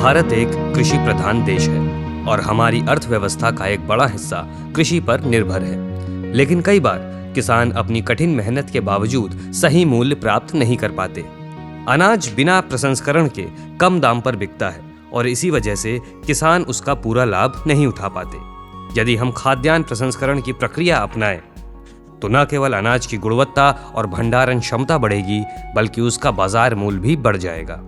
भारत एक कृषि प्रधान देश है और हमारी अर्थव्यवस्था का एक बड़ा हिस्सा कृषि पर निर्भर है। लेकिन कई बार किसान अपनी कठिन मेहनत के बावजूद सही मूल्य प्राप्त नहीं कर पाते। अनाज बिना प्रसंस्करण के कम दाम पर बिकता है और इसी वजह से किसान उसका पूरा लाभ नहीं उठा पाते। यदि हम खाद्यान्न प्रसंस्करण की प्रक्रिया अपनाएं तो न केवल अनाज की गुणवत्ता और भंडारण क्षमता बढ़ेगी बल्कि उसका बाजार मूल्य भी बढ़ जाएगा।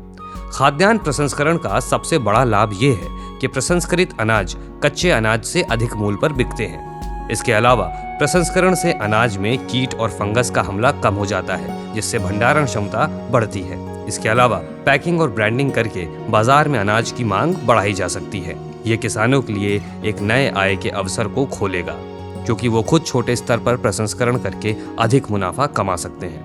खाद्यान्न प्रसंस्करण का सबसे बड़ा लाभ ये है कि प्रसंस्कृत अनाज कच्चे अनाज से अधिक मूल्य पर बिकते हैं। इसके अलावा प्रसंस्करण से अनाज में कीट और फंगस का हमला कम हो जाता है, जिससे भंडारण क्षमता बढ़ती है। इसके अलावा पैकिंग और ब्रांडिंग करके बाजार में अनाज की मांग बढ़ाई जा सकती है। ये किसानों के लिए एक नए आय के अवसर को खोलेगा, क्योंकि वो खुद छोटे स्तर पर प्रसंस्करण करके अधिक मुनाफा कमा सकते हैं।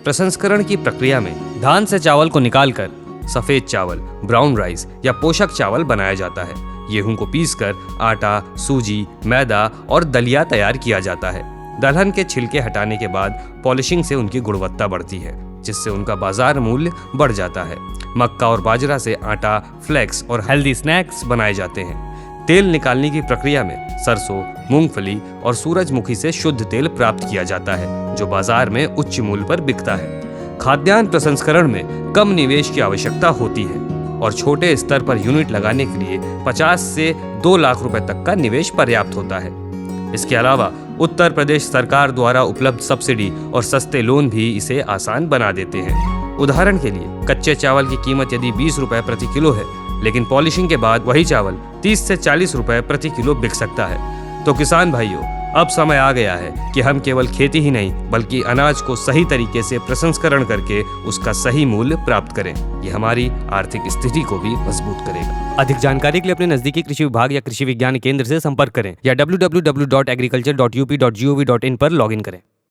प्रसंस्करण की प्रक्रिया में धान से चावल को निकालकर सफेद चावल, ब्राउन राइस या पोषक चावल बनाया जाता है। गेहूं को पीसकर आटा, सूजी, मैदा और दलिया तैयार किया जाता है। दलहन के छिलके हटाने के बाद पॉलिशिंग से उनकी गुणवत्ता बढ़ती है, जिससे उनका बाजार मूल्य बढ़ जाता है। मक्का और बाजरा से आटा, फ्लेक्स और हेल्दी स्नैक्स बनाए जाते हैं। तेल निकालने की प्रक्रिया में सरसों, मूंगफली और सूरजमुखी से शुद्ध तेल प्राप्त किया जाता है, जो बाजार में उच्च मूल्य पर बिकता है। खाद्यान्न प्रसंस्करण में कम निवेश की आवश्यकता होती है और छोटे स्तर पर यूनिट लगाने के लिए 50 से 2 लाख रुपए तक का निवेश पर्याप्त होता है। इसके अलावा उत्तर प्रदेश सरकार द्वारा उपलब्ध सब्सिडी और सस्ते लोन भी इसे आसान बना देते हैं। उदाहरण के लिए कच्चे चावल की कीमत यदि 20 रुपए प्रति किलो है, लेकिन पॉलिशिंग के बाद वही चावल 30 से 40 रुपए प्रति किलो बिक सकता है। तो किसान भाइयों, अब समय आ गया है कि हम केवल खेती ही नहीं बल्कि अनाज को सही तरीके से प्रसंस्करण करके उसका सही मूल्य प्राप्त करें। ये हमारी आर्थिक स्थिति को भी मजबूत करेगा। अधिक जानकारी के लिए अपने नजदीकी कृषि विभाग या कृषि विज्ञान केंद्र से संपर्क करें या www.agriculture.up.gov.in पर लॉगिन करें।